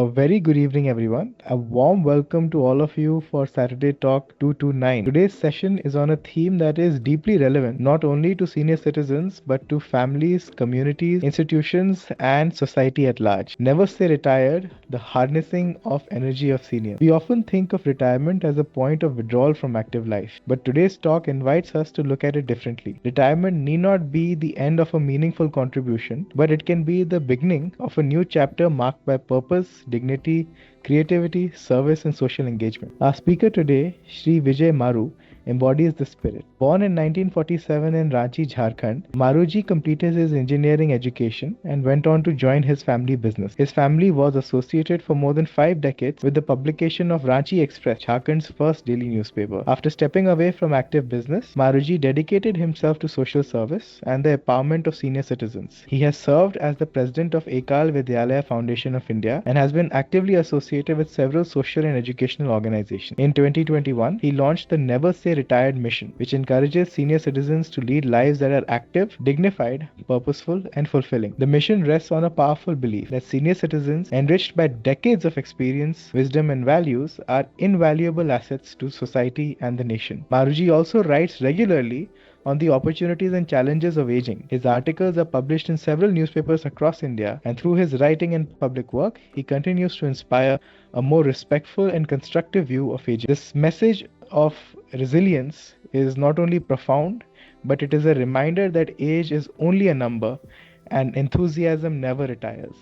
A very good evening, everyone. A warm welcome to all of you for Saturday Talk 229. Today's session is on a theme that is deeply relevant not only to senior citizens but to families, communities, institutions, and society at large. Never say retired, the harnessing of energy of seniors. We often think of retirement as a point of withdrawal from active life, but today's talk invites us to look at it differently. Retirement need not be the end of a meaningful contribution, but it can be the beginning of a new chapter marked by purpose, dignity, creativity, service, and social engagement. Our speaker today, Shri Vijay Maroo, embodies the spirit. Born in 1947 in Ranchi, Jharkhand, Maruji completed his engineering education and went on to join his family business. His family was associated for more than 5 decades with the publication of Ranchi Express, Jharkhand's first daily newspaper. After stepping away from active business, Maruji dedicated himself to social service and the empowerment of senior citizens. He has served as the president of Ekal Vidyalaya Foundation of India and has been actively associated with several social and educational organizations. In 2021, he launched the Never Say Retired mission, which encourages senior citizens to lead lives that are active, dignified, purposeful, and fulfilling. The mission rests on a powerful belief that senior citizens, enriched by decades of experience, wisdom, and values, are invaluable assets to society and the nation. Maruji also writes regularly on the opportunities and challenges of aging. His articles are published in several newspapers across India, and through his writing and public work, he continues to inspire a more respectful and constructive view of aging. This message of resilience is not only profound, but it is a reminder that age is only a number and enthusiasm never retires.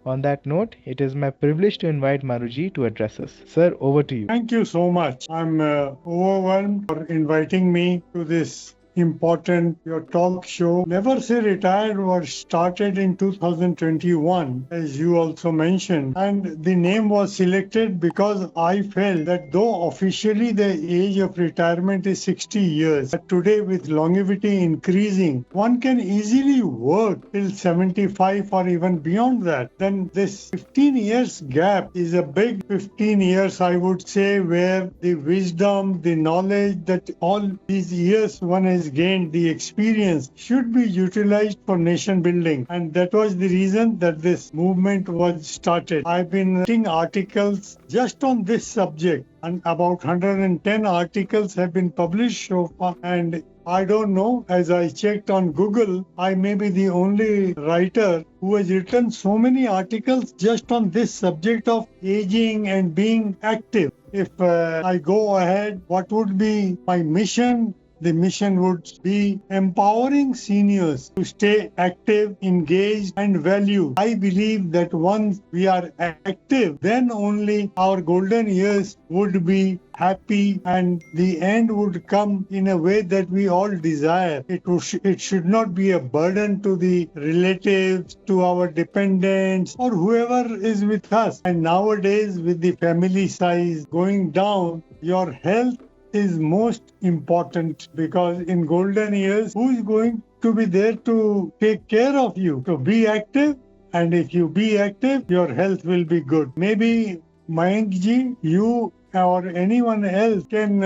On that note, it is my privilege to invite Maruji to address us. Sir, over to you. Thank you so much. I'm overwhelmed for inviting me to this important your talk show. Never Say Retired was started in 2021, as you also mentioned, and the name was selected because I felt that though officially the age of retirement is 60 years, but today with longevity increasing, one can easily work till 75 or even beyond that. Then this 15 years gap is a big 15 years, I would say, where the wisdom, the knowledge that all these years one has gained, the experience should be utilized for nation building, and that was the reason that this movement was started. I've been writing articles just on this subject, and about 110 articles have been published so far, and I don't know, as I checked on Google, I may be the only writer who has written so many articles just on this subject of aging and being active. If I go ahead, what would be my mission? The mission would be empowering seniors to stay active, engaged, and valued. I believe that once we are active, then only our golden years would be happy and the end would come in a way that we all desire. It should not be a burden to the relatives, to our dependents, or whoever is with us. And nowadays, with the family size going down, your health is most important, because in golden years, who is going to be there to take care of you? So be active, and if you be active, your health will be good. Maybe Mayank ji, you or anyone else can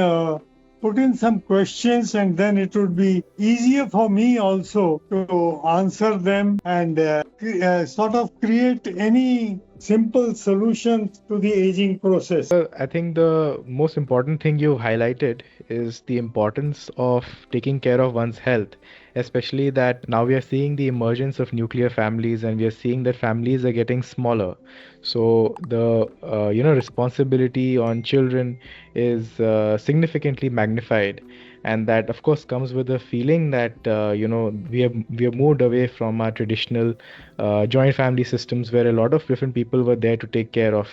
put in some questions, and then it would be easier for me also to answer them and sort of create any simple solutions to the aging process. I think the most important thing you highlighted is the importance of taking care of one's health, especially that now we are seeing the emergence of nuclear families, and we are seeing that families are getting smaller. So the responsibility on children is significantly magnified, and that of course comes with a feeling that we have moved away from our traditional joint family systems where a lot of different people were there to take care of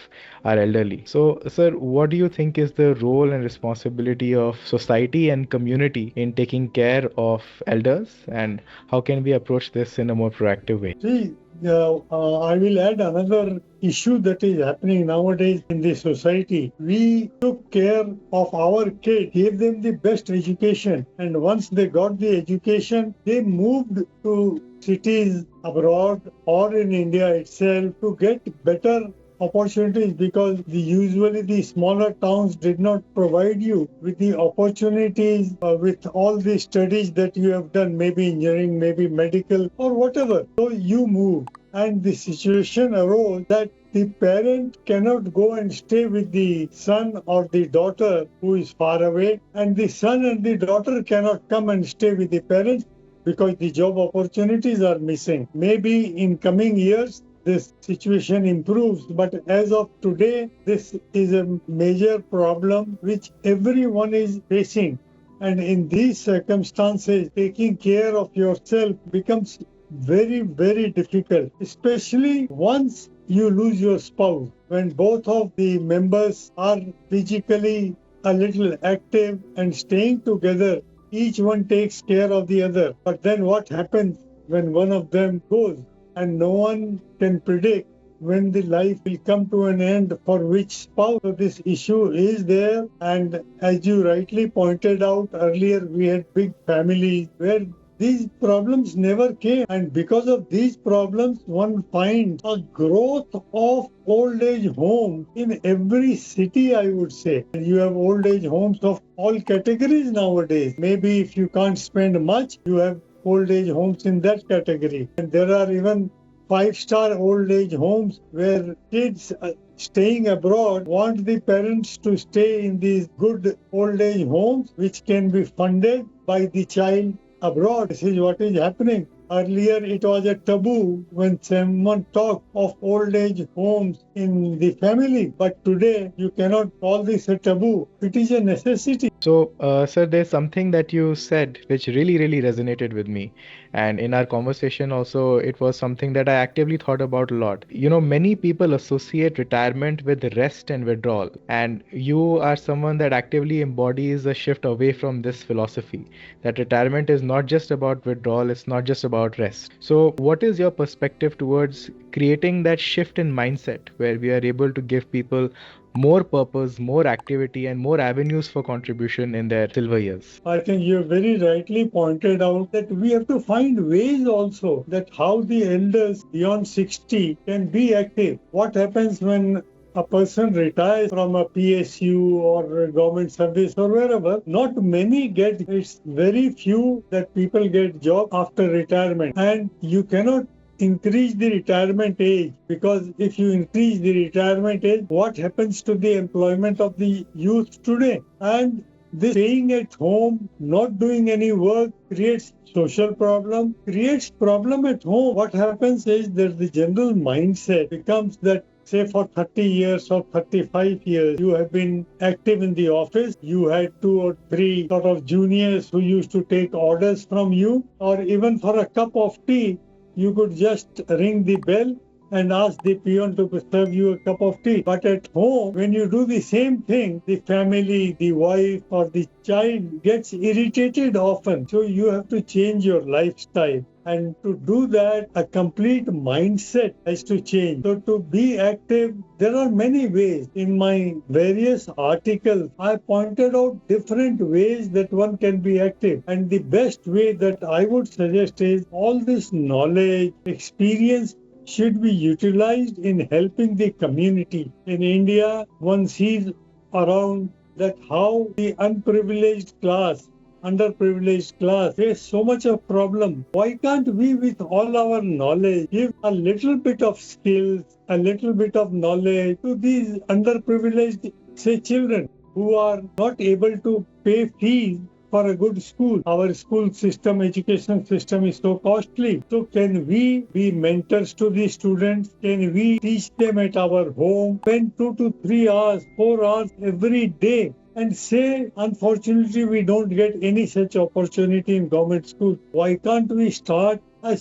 our elderly. So sir, what do you think is the role and responsibility of society and community in taking care of elders, and how can we approach this in a more proactive way? See, I will add another issue that is happening nowadays in the society. We took care of our kids, gave them the best education, and once they got the education, they moved to cities abroad or in India itself to get better opportunities, because usually the smaller towns did not provide you with the opportunities with all the studies that you have done, maybe engineering, maybe medical or whatever. So you moved, and the situation arose that the parent cannot go and stay with the son or the daughter who is far away, and the son and the daughter cannot come and stay with the parents because the job opportunities are missing. Maybe in coming years, this situation improves, but as of today, this is a major problem which everyone is facing. And in these circumstances, taking care of yourself becomes very, very difficult, especially once you lose your spouse. When both of the members are physically a little active and staying together, each one takes care of the other. But then what happens when one of them goes? And no one can predict when the life will come to an end for which spouse. So this issue is there, and as you rightly pointed out earlier, we had big families where these problems never came, and because of these problems one finds a growth of old age homes in every city, I would say. You have old age homes of all categories nowadays. Maybe if you can't spend much, you have old age homes in that category. And there are even 5-star old age homes where kids staying abroad want the parents to stay in these good old age homes, which can be funded by the child abroad. This is what is happening. Earlier, it was a taboo when someone talked of old age homes in the family. But today, you cannot call this a taboo. It is a necessity. So, sir, there's something that you said which really, really resonated with me. And in our conversation, also, it was something that I actively thought about a lot. You know, many people associate retirement with rest and withdrawal. And you are someone that actively embodies a shift away from this philosophy that retirement is not just about withdrawal, it's not just about rest. So, what is your perspective towards creating that shift in mindset where we are able to give people more purpose, more activity, and more avenues for contribution in their silver years? I think you very rightly pointed out that we have to find ways also that how the elders beyond 60 can be active. What happens when a person retires from a PSU or a government service or wherever? Not many get, it's very few that people get job after retirement, and you cannot increase the retirement age, because if you increase the retirement age, what happens to the employment of the youth today? And this staying at home, not doing any work, creates social problem, creates problem at home. What happens is that the general mindset becomes that, say for 30 years or 35 years, you have been active in the office, you had 2 or 3 sort of juniors who used to take orders from you, or even for a cup of tea, you could just ring the bell and ask the peon to serve you a cup of tea. But at home, when you do the same thing, the family, the wife or the child gets irritated often. So you have to change your lifestyle. And to do that, a complete mindset has to change. So to be active, there are many ways. In my various articles, I pointed out different ways that one can be active. And the best way that I would suggest is all this knowledge, experience should be utilized in helping the community. In India, one sees around that how the unprivileged class, underprivileged class face so much of problem. Why can't we, with all our knowledge, give a little bit of skills, a little bit of knowledge to these underprivileged, say, children who are not able to pay fees for a good school? Our school system, education system is so costly. So can we be mentors to the students? Can we teach them at our home? Spend 2 to 3 hours, 4 hours every day. And say, unfortunately, we don't get any such opportunity in government school. Why can't we start a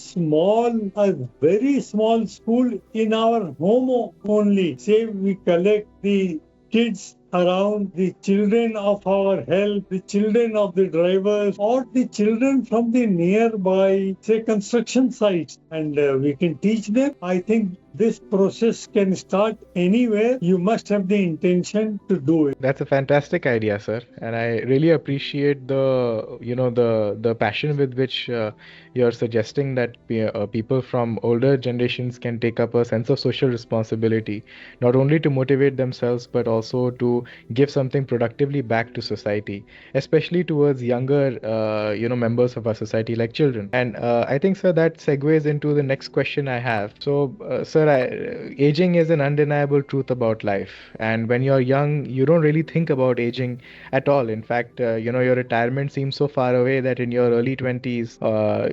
very small school in our home only? Say we collect the kids around, the children of our help, the children of the drivers, or the children from the nearby, say, construction sites, and we can teach them. I think this process can start anywhere. You must have the intention to do it. That's a fantastic idea, sir, and I really appreciate the passion with which you're suggesting that people from older generations can take up a sense of social responsibility, not only to motivate themselves but also to to give something productively back to society, especially towards younger, members of our society like children. And I think, sir, that segues into the next question I have. So, sir, aging is an undeniable truth about life. And when you're young, you don't really think about aging at all. In fact, your retirement seems so far away that in your early 20s,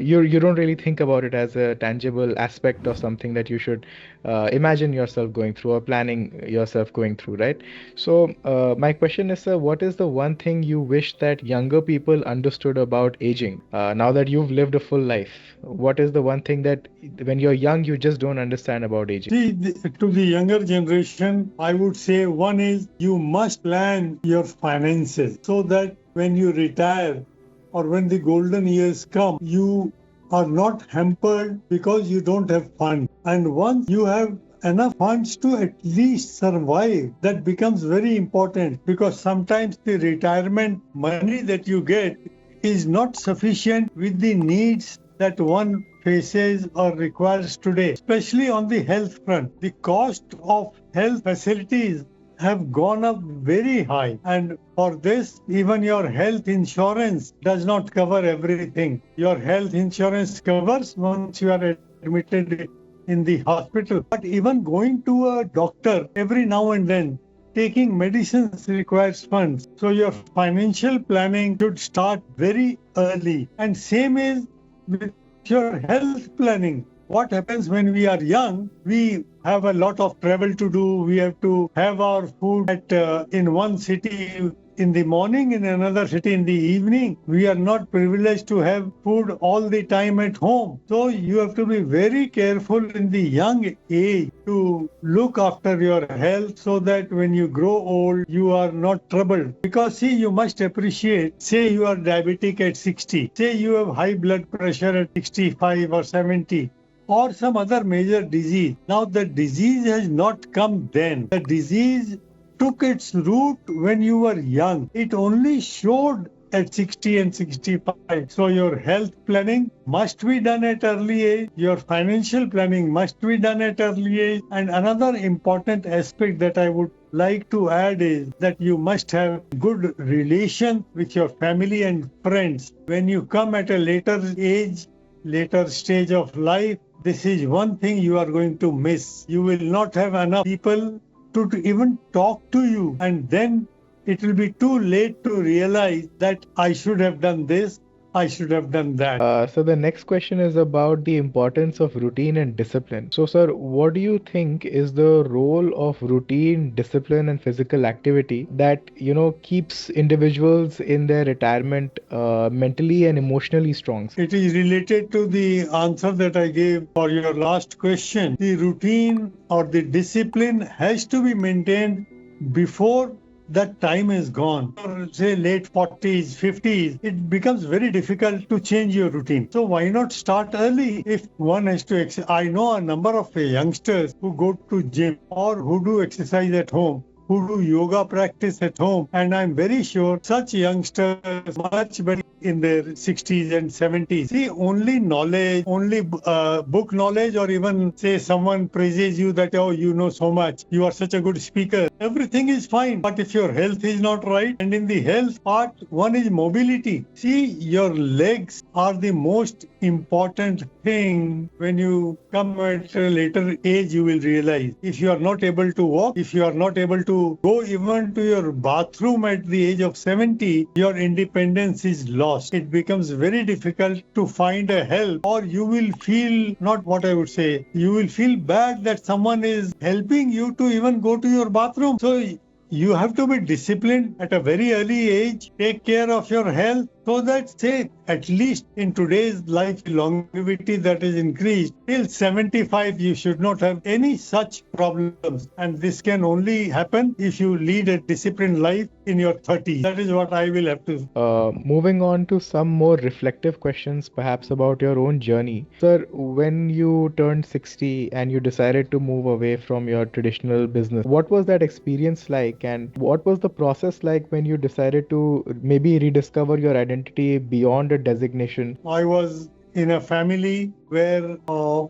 you don't really think about it as a tangible aspect of something that you should imagine yourself going through or planning yourself going through, right? So, my question is, sir, what is the one thing you wish that younger people understood about aging? Now that you've lived a full life, what is the one thing that when you're young, you just don't understand about aging? See, to the younger generation, I would say one is you must plan your finances so that when you retire or when the golden years come, you are not hampered because you don't have funds. And once you have enough funds to at least survive, that becomes very important, because sometimes the retirement money that you get is not sufficient with the needs that one faces or requires today, especially on the health front. The cost of health facilities have gone up very high, and for this, even your health insurance does not cover everything. Your health insurance covers once you are admitted in the hospital, but even going to a doctor every now and then, taking medicines requires funds. So your financial planning should start very early. And same is with your health planning. What happens when we are young? We have a lot of travel to do. We have to have our food in one city in the morning, in another city in the evening. We are not privileged to have food all the time at home. So you have to be very careful in the young age to look after your health so that when you grow old, you are not troubled. Because see, you must appreciate, say you are diabetic at 60, say you have high blood pressure at 65 or 70, or some other major disease. Now, the disease has not come then. The disease took its root when you were young. It only showed at 60 and 65. So your health planning must be done at early age. Your financial planning must be done at early age. And another important aspect that I would like to add is that you must have good relation with your family and friends. When you come at a later age, later stage of life, this is one thing you are going to miss. You will not have enough people to even talk to you, and then it will be too late to realize that I should have done this, I should have done that. So the next question is about the importance of routine and discipline. So, sir, what do you think is the role of routine, discipline, and physical activity that keeps individuals in their retirement mentally and emotionally strong? It is related to the answer that I gave for your last question. The routine or the discipline has to be maintained before that time is gone. Or say late 40s, 50s, it becomes very difficult to change your routine. So why not start early? If one has to, I know a number of youngsters who go to gym or who do exercise at home, who do yoga practice at home, and I'm very sure such youngsters much better in their 60s and 70s. See, only knowledge, only book knowledge, or even say someone praises you that, oh, you know so much, you are such a good speaker, everything is fine. But if your health is not right, and in the health part, one is mobility. See, your legs are the most important thing. When you come at a later age, you will realize if you are not able to walk, if you are not able to go even to your bathroom at the age of 70, your independence is lost. It becomes very difficult to find a help, or you will feel, not what I would say, you will feel bad that someone is helping you to even go to your bathroom. So you have to be disciplined at a very early age, take care of your health, so that, say, at least in today's life longevity that is increased, till 75, you should not have any such problems. And this can only happen if you lead a disciplined life in your 30s. That is what I will have to. Moving on to some more reflective questions, perhaps about your own journey. Sir, when you turned 60 and you decided to move away from your traditional business, what was that experience like? And what was the process like when you decided to maybe rediscover your identity beyond a designation? I was in a family where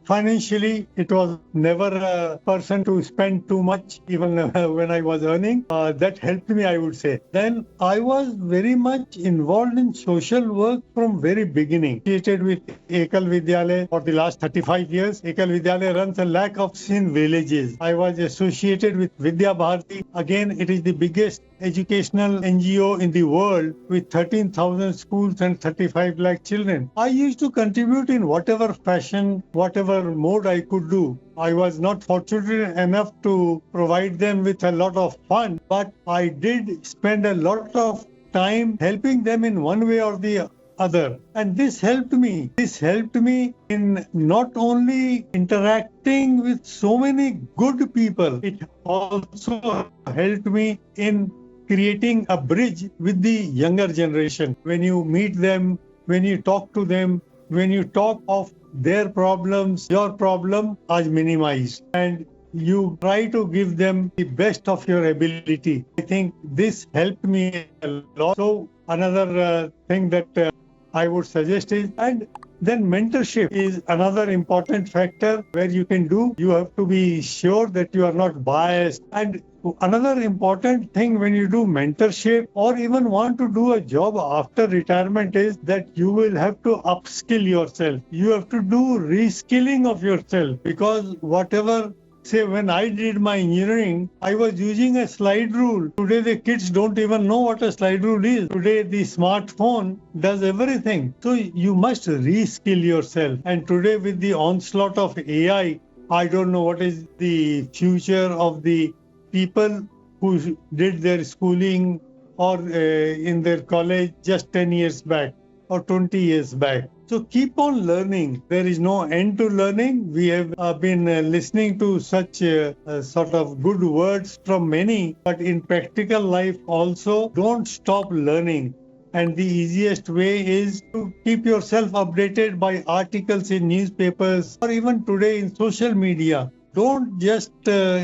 financially it was never a person to spend too much, even when I was earning. That helped me, I would say. Then I was very much involved in social work from very beginning. Associated with Ekal Vidyalaya for the last 35 years. Ekal Vidyalaya runs a lakh of in villages. I was associated with Vidya Bharati. Again, it is the biggest educational NGO in the world with 13,000 schools and 35 lakh children. I used to contribute in whatever fashion, whatever mode I could do. I was not fortunate enough to provide them with a lot of fun, but I did spend a lot of time helping them in one way or the other. And this helped me. This helped me in not only interacting with so many good people, it also helped me in creating a bridge with the younger generation. When you meet them, when you talk to them, when you talk of their problems, your problem are minimized. And you try to give them the best of your ability. I think this helped me a lot. So another thing that I would suggest is, and then mentorship is another important factor where you can do. You have to be sure that you are not biased. And another important thing when you do mentorship or even want to do a job after retirement is that you will have to upskill yourself. You have to do reskilling of yourself, because whatever, say, when I did my engineering, I was using a slide rule. Today, the kids don't even know what a slide rule is. Today, the smartphone does everything. So, you must reskill yourself. And today, with the onslaught of AI, I don't know what is the future of the people who did their schooling or in their college just 10 years back or 20 years back. So keep on learning. There is no end to learning. We have been listening to such sort of good words from many, but in practical life also, don't stop learning. And the easiest way is to keep yourself updated by articles in newspapers or even today in social media. Don't just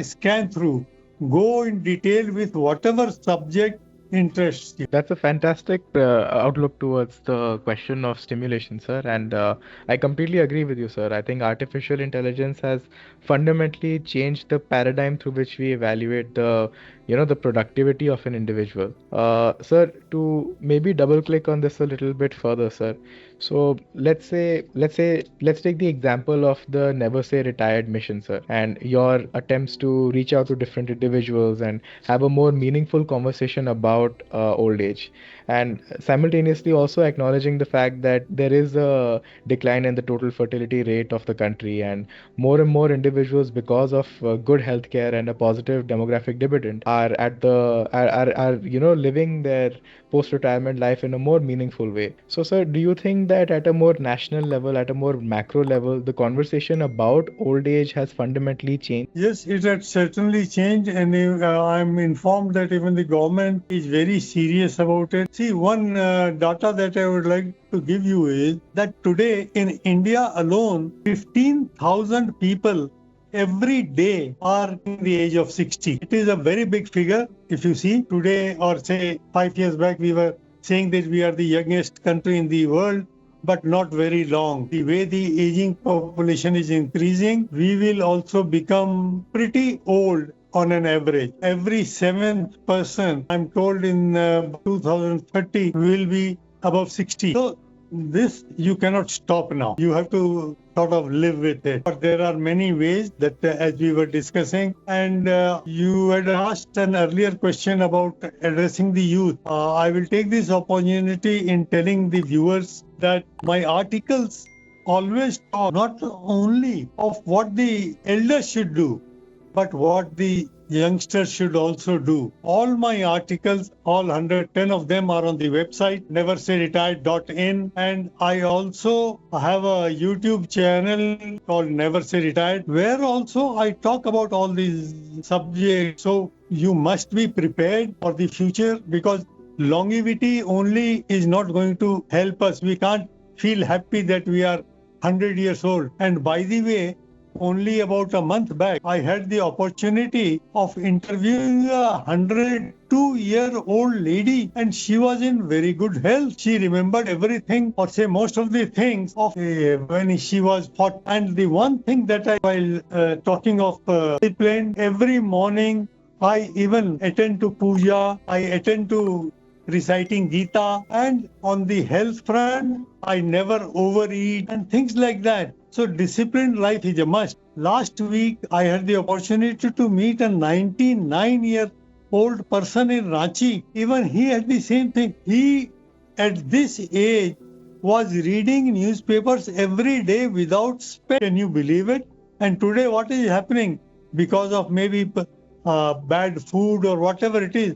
scan through. Go in detail with whatever subject interests you. That's a fantastic outlook towards the question of stimulation, sir. And I completely agree with you, sir. I think artificial intelligence has fundamentally changed the paradigm through which we evaluate the productivity of an individual. Sir, to maybe double click on this a little bit further, sir. So let's take the example of the Never Say Retired mission, sir, and your attempts to reach out to different individuals and have a more meaningful conversation about old age, and simultaneously also acknowledging the fact that there is a decline in the total fertility rate of the country, and more individuals, because of good healthcare and a positive demographic dividend, are at the are living their post retirement life in a more meaningful way. So, sir, do you think that at a more national level, at a more macro level, the conversation about old age has fundamentally changed? Yes, it had certainly changed, and I'm informed that even the government is very serious about it. See, one data that I would like to give you is that today in India alone, 15,000 people every day are in the age of 60. It is a very big figure. If you see today, or say 5 years back, we were saying that we are the youngest country in the world, but not very long. The way the aging population is increasing, we will also become pretty old on an average. Every seventh person, I'm told in 2030, will be above 60. So this you cannot stop now. You have to sort of live with it. But there are many ways that, as we were discussing, and you had asked an earlier question about addressing the youth. I will take this opportunity in telling the viewers that my articles always talk not only of what the elders should do, but what the youngsters should also do. All my articles, all 110 of them, are on the website neversayRetired.in, and I also have a YouTube channel called Never Say Retired, where also I talk about all these subjects. So you must be prepared for the future, because longevity only is not going to help us. We can't feel happy that we are 100 years old. And by the way, only about a month back, I had the opportunity of interviewing a 102-year-old lady, and she was in very good health. She remembered everything, or say most of the things of when she was 40. And the one thing that while talking of discipline, every morning I even attend to puja, I attend to reciting Gita, and on the health front, I never overeat and things like that. So disciplined life is a must. Last week, I had the opportunity to meet a 99-year-old person in Ranchi. Even he had the same thing. He, at this age, was reading newspapers every day without spec. Can you believe it? And today, what is happening? Because of maybe bad food or whatever it is,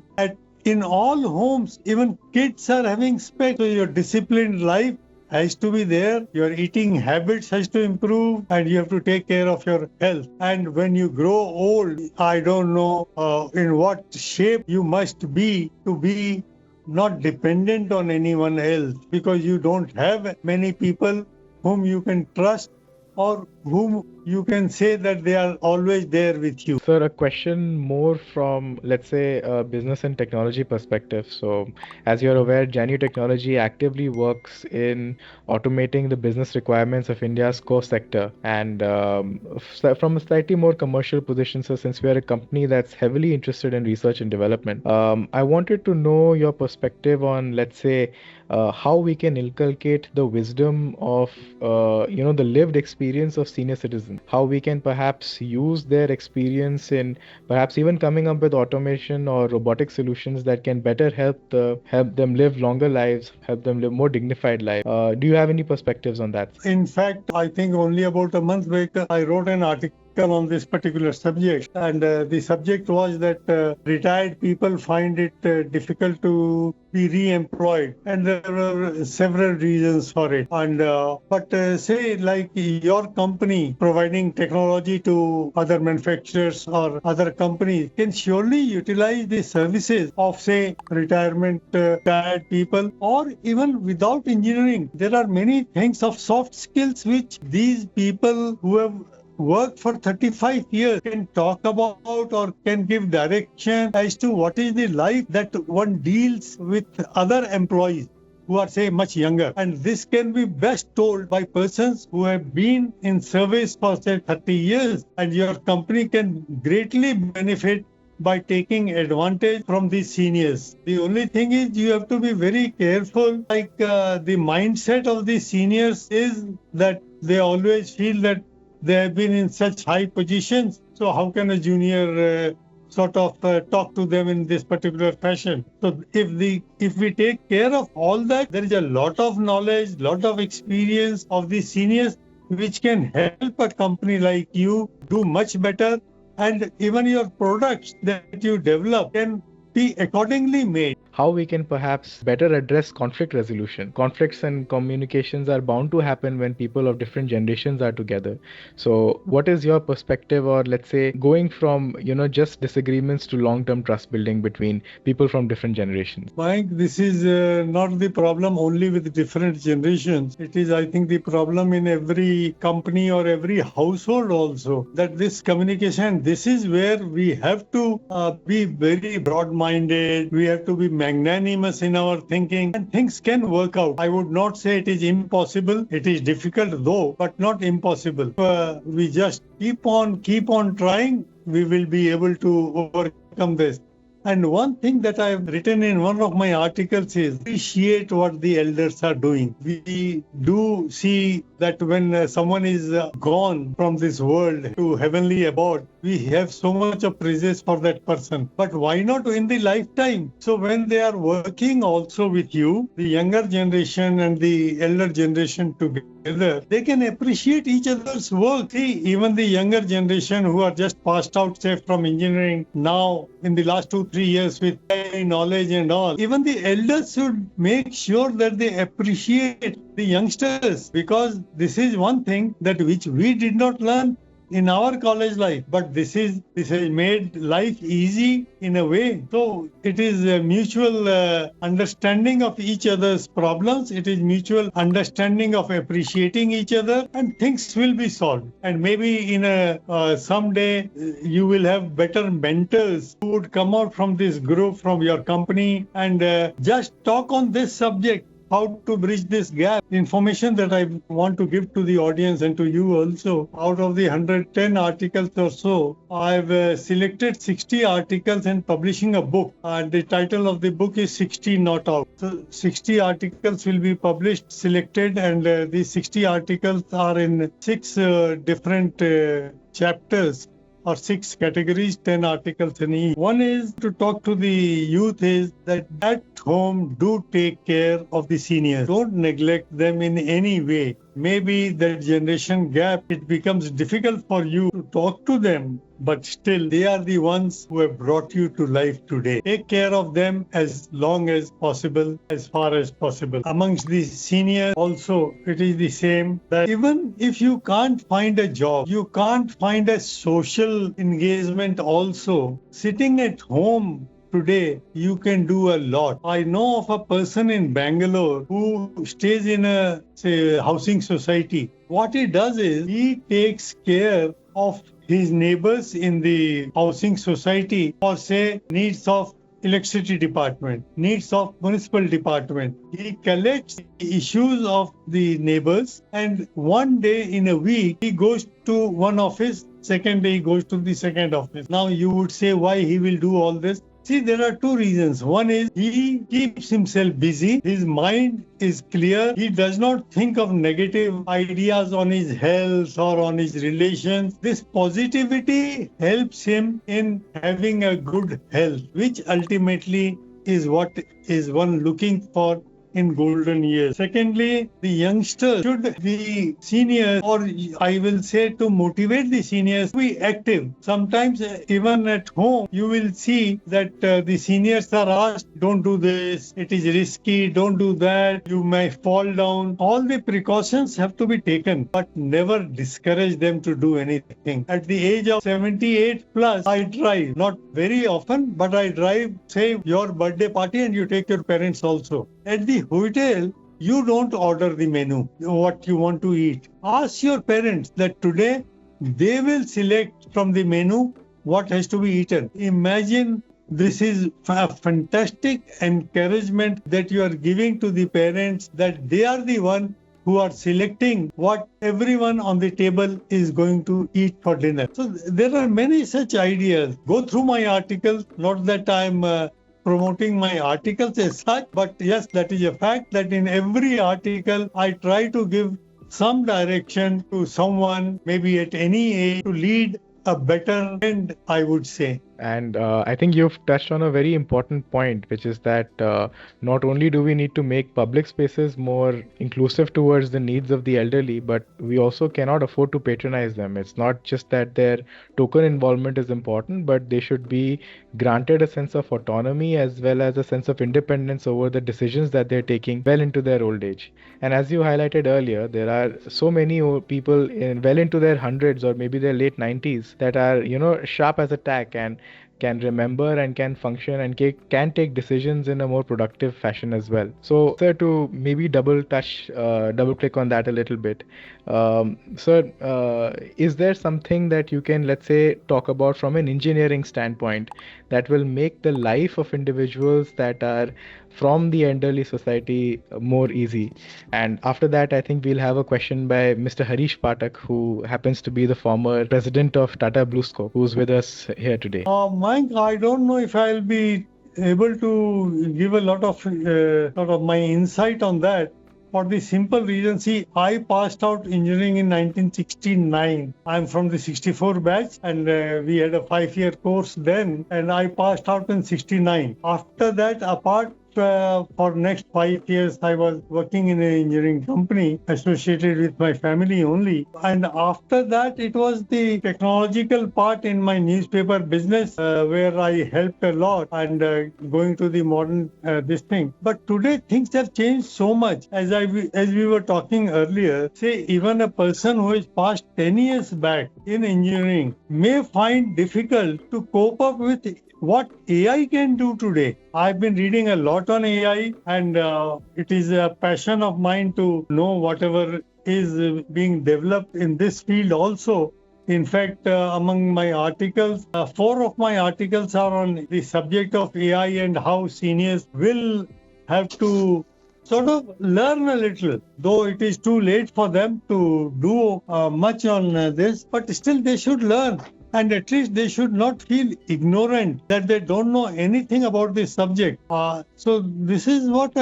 in all homes, even kids are having specs. So your disciplined life has to be there. Your eating habits has to improve, and you have to take care of your health. And when you grow old, I don't know in what shape you must be to be not dependent on anyone else, because you don't have many people whom you can trust or whom you can say that they are always there with you. Sir, a question more from, let's say, a business and technology perspective. So, as you're aware, Janu Technology actively works in automating the business requirements of India's core sector. And from a slightly more commercial position, so since we are a company that's heavily interested in research and development, I wanted to know your perspective on, let's say, how we can inculcate the wisdom of, the lived experience of senior citizens, how we can perhaps use their experience in perhaps even coming up with automation or robotic solutions that can better help them live longer lives, help them live more dignified lives. Do you have any perspectives on that? In fact, I think only about a month back, I wrote an article on this particular subject, and the subject was that retired people find it difficult to be re-employed, and there were several reasons for it. And but say like your company providing technology to other manufacturers or other companies can surely utilize the services of say retired people, or even without engineering. There are many things of soft skills which these people who have worked for 35 years can talk about or can give direction as to what is the life that one deals with other employees who are say much younger. And this can be best told by persons who have been in service for say 30 years, and your company can greatly benefit by taking advantage from these seniors. The only thing is you have to be very careful, like the mindset of the seniors is that they always feel that they have been in such high positions, so how can a junior sort of talk to them in this particular fashion? So if we take care of all that, there is a lot of knowledge, lot of experience of the seniors which can help a company like you do much better, and even your products that you develop can be accordingly made. How we can perhaps better address conflict resolution. Conflicts and communications are bound to happen when people of different generations are together. So what is your perspective, or let's say going from, just disagreements to long-term trust building between people from different generations? Mike, this is not the problem only with different generations. It is, I think, the problem in every company or every household also, that this communication, this is where we have to be very broad-minded. We have to be magnanimous in our thinking, and things can work out. I would not say it is impossible. It is difficult though, but not impossible. We just keep on trying, we will be able to overcome this. And one thing that I have written in one of my articles is appreciate what the elders are doing. We do see that when someone is gone from this world to heavenly abode, we have so much of praises for that person. But why not in the lifetime? So when they are working also with you, the younger generation and the elder generation together, they can appreciate each other's work. See, even the younger generation who are just passed out, say, from engineering now in the last 2-3 years with knowledge and all, even the elders should make sure that they appreciate the youngsters, because this is one thing that which we did not learn, in our college life, but this has made life easy in a way. So it is a mutual understanding of each other's problems. It is mutual understanding of appreciating each other, and things will be solved. And maybe in a someday you will have better mentors who would come out from this group, from your company, and just talk on this subject, how to bridge this gap. Information that I want to give to the audience and to you also. Out of the 110 articles or so, I've selected 60 articles and publishing a book. And the title of the book is 60 Not Out. So 60 articles will be published, selected, and these 60 articles are in 6 different chapters or 6 categories, 10 articles in each. One is to talk to the youth is that at home, do take care of the seniors. Don't neglect them in any way. Maybe that generation gap, it becomes difficult for you to talk to them, but still they are the ones who have brought you to life today. Take care of them as long as possible, as far as possible. Amongst the seniors also, it is the same, that even if you can't find a job, you can't find a social engagement also, sitting at home today, you can do a lot. I know of a person in Bangalore who stays in a, say, housing society. What he does is he takes care of his neighbors in the housing society, or say needs of electricity department, needs of municipal department. He collects the issues of the neighbors, and one day in a week he goes to one office, second day he goes to the second office. Now you would say why he will do all this. See, there are 2 reasons. One is he keeps himself busy. His mind is clear. He does not think of negative ideas on his health or on his relations. This positivity helps him in having a good health, which ultimately is what is one looking for in golden years. Secondly, the youngsters should, the seniors, or I will say to motivate the seniors, be active. Sometimes even at home, you will see that the seniors are asked, don't do this, it is risky, don't do that, you may fall down. All the precautions have to be taken, but never discourage them to do anything. At the age of 78 plus, I drive, not very often, but I drive, say, your birthday party, and you take your parents also. At the hotel, you don't order the menu, what you want to eat. Ask your parents that today they will select from the menu what has to be eaten. Imagine, this is a fantastic encouragement that you are giving to the parents, that they are the one who are selecting what everyone on the table is going to eat for dinner. So there are many such ideas. Go through my articles, not that I'm promoting my articles as such, but yes, that is a fact that in every article I try to give some direction to someone, maybe at any age, to lead a better end, I would say. And I think you've touched on a very important point, which is that not only do we need to make public spaces more inclusive towards the needs of the elderly, but we also cannot afford to patronize them. It's not just that their token involvement is important, but they should be granted a sense of autonomy as well as a sense of independence over the decisions that they're taking well into their old age. And as you highlighted earlier, there are so many people well into their hundreds or maybe their late 90s that are, sharp as a tack and can remember and can function and can take decisions in a more productive fashion as well. So, sir, to maybe double click on that a little bit. Sir, is there something that you can, let's say, talk about from an engineering standpoint that will make the life of individuals that are from the elderly society more easy? And after that, I think we'll have a question by Mr. Harish Patak, who happens to be the former president of Tata BlueScope, who's with us here today. Mike, I don't know if I'll be able to give a lot of my insight on that. For the simple reason, see, I passed out engineering in 1969. I'm from the 64 batch, and we had a 5-year course then, and I passed out in 69. After that, apart for next 5 years, I was working in an engineering company associated with my family only. And after that, it was the technological part in my newspaper business where I helped a lot and going to the modern this thing. But today things have changed so much. As we were talking earlier, say even a person who is past 10 years back in engineering may find difficult to cope up with what AI can do today. I've been reading a lot on AI, and it is a passion of mine to know whatever is being developed in this field also. In fact, among my articles, 4 of my articles are on the subject of AI and how seniors will have to sort of learn a little, though it is too late for them to do much on this, but still they should learn. And at least they should not feel ignorant that they don't know anything about this subject. So this is what,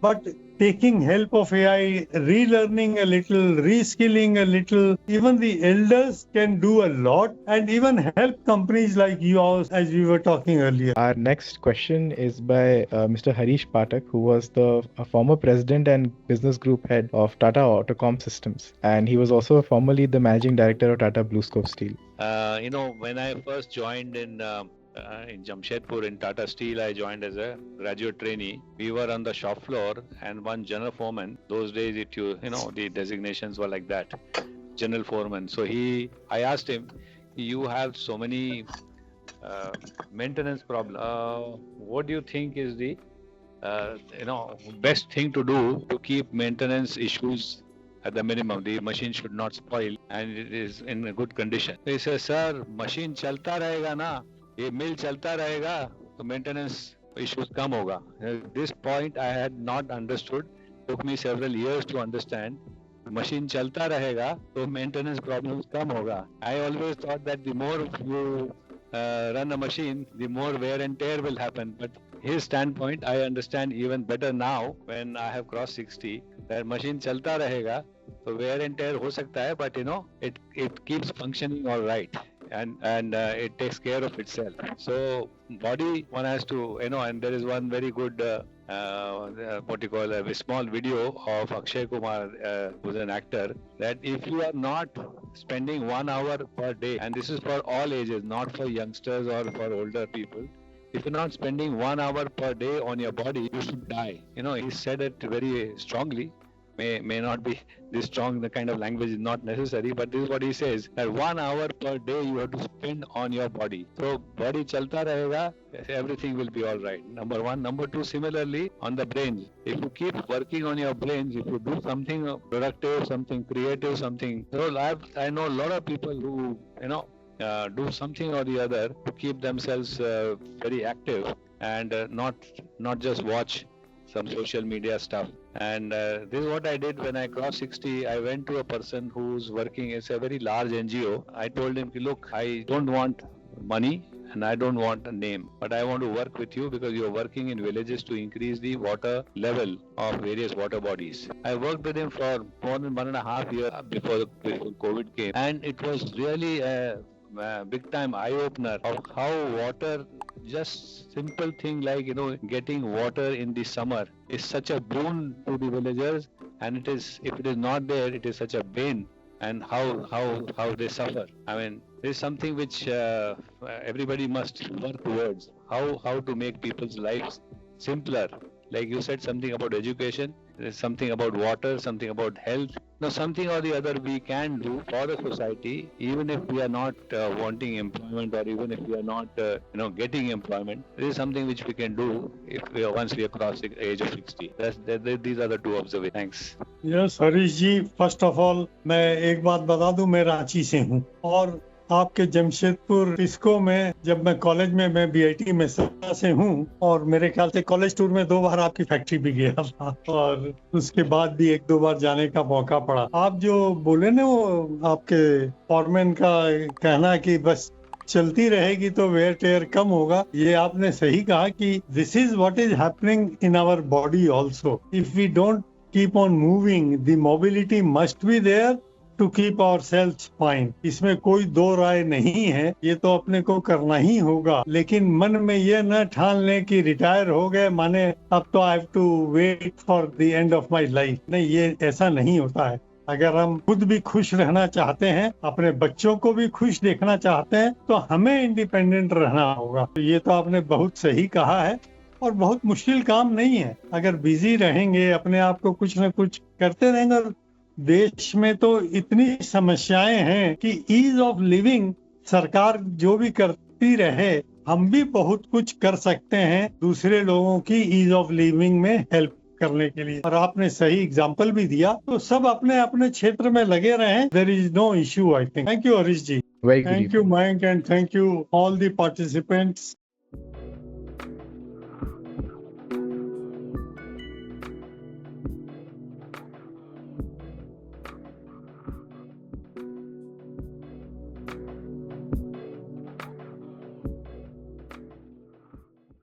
but taking help of AI, relearning a little, reskilling a little, even the elders can do a lot and even help companies like yours, as we were talking earlier. Our next question is by Mr. Harish Patak, who was the former president and business group head of Tata Autocom Systems. And he was also formerly the managing director of Tata BlueScope Steel. When I first joined in Jamshedpur in Tata Steel, I joined as a graduate trainee. We were on the shop floor, and one general foreman. Those days, the designations were like that, general foreman. So I asked him, "You have so many maintenance problems. What do you think is the best thing to do to keep maintenance issues at the minimum? The machine should not spoil and it is in a good condition." He says, "Sir, machine chalta rahega na, ye mill chalta rahega, so maintenance issues kam hoga." At this point I had not understood. Took me several years to understand. Machine chalta rahega, so maintenance problems kam hoga. I always thought that the more you run a machine, the more wear and tear will happen. But his standpoint, I understand even better now when I have crossed 60, that machine chalta rahega, so wear and tear ho sakta hai, but it keeps functioning all right. And it takes care of itself. So body, one has to, and there is one very good a small video of Akshay Kumar, who's an actor, that if you are not spending 1 hour per day, and this is for all ages, not for youngsters or for older people, if you're not spending 1 hour per day on your body, you should die. He said it very strongly. May not be this strong, the kind of language is not necessary, but this is what he says, that 1 hour per day you have to spend on your body. So body chalta rahega, everything will be all right. Number one. Number two, similarly on the brain, if you keep working on your brains, if you do something productive, something creative, something, so I know a lot of people who do something or the other to keep themselves very active and not just watch some social media stuff. And this is what I did when I crossed 60. I went to a person who's working, it's a very large NGO. I told him, look, I don't want money and I don't want a name, but I want to work with you because you're working in villages to increase the water level of various water bodies. I worked with him for more than 1.5 years before COVID came, and it was really a big time eye-opener of how water, just simple thing like getting water in the summer is such a boon to the villagers, and it is, if it is not there, it is such a bane, and how they suffer. I mean, this is something which everybody must work towards, how to make people's lives simpler. Like you said, something about education, there's something about water, something about health. Now, something or the other we can do for the society, even if we are not wanting employment, or even if we are not, getting employment. This is something which we can do once we cross the age of 60. These are the two observations. Thanks. Yes, Harish ji, first of all, मैं एक बात बता दूं, मैं रांची से हूं और आपके जमशेदपुर टिस्को में जब मैं कॉलेज में, मैं बीआईटी में से हूँ और मेरे ख्याल से कॉलेज टूर में 2 बार आपकी फैक्ट्री भी गया था और उसके बाद भी 1-2 बार जाने का मौका पड़ा। आप जो बोले ना, वो आपके फॉरमैन का कहना कि बस चलती रहेगी तो वेयर टेयर कम होगा, ये आपने सही कहा कि this is what is happening in our body also. If we don't keep on moving, the mobility must be there to keep our self fine. इसमें कोई दो राय नहीं है, ये तो अपने को करना ही होगा। लेकिन मन में ये न ठान लें कि रिटायर हो गए माने अब तो I have to wait for the end of my life. नहीं, ये ऐसा नहीं होता है। अगर हम खुद भी खुश रहना चाहते हैं, अपने बच्चों को भी खुश देखना चाहते हैं, तो हमें इंडिपेंडेंट रहना होगा। तो ये तो आपने बहुत सही कहा है और बहुत मुश्किल काम नहीं है। अगर बिजी रहेंगे, अपने आप को कुछ न कुछ करते रहेंगे। और देश में तो इतनी समस्याएं हैं कि ईज ऑफ लिविंग सरकार जो भी करती रहे, हम भी बहुत कुछ कर सकते हैं दूसरे लोगों की ईज ऑफ लिविंग में हेल्प करने के लिए। और आपने सही एग्जाम्पल भी दिया, तो सब अपने अपने क्षेत्र में लगे रहे। There is no issue, I think. Thank you Harish ji. Very good thank you evening. Mayank, and thank you all the participants.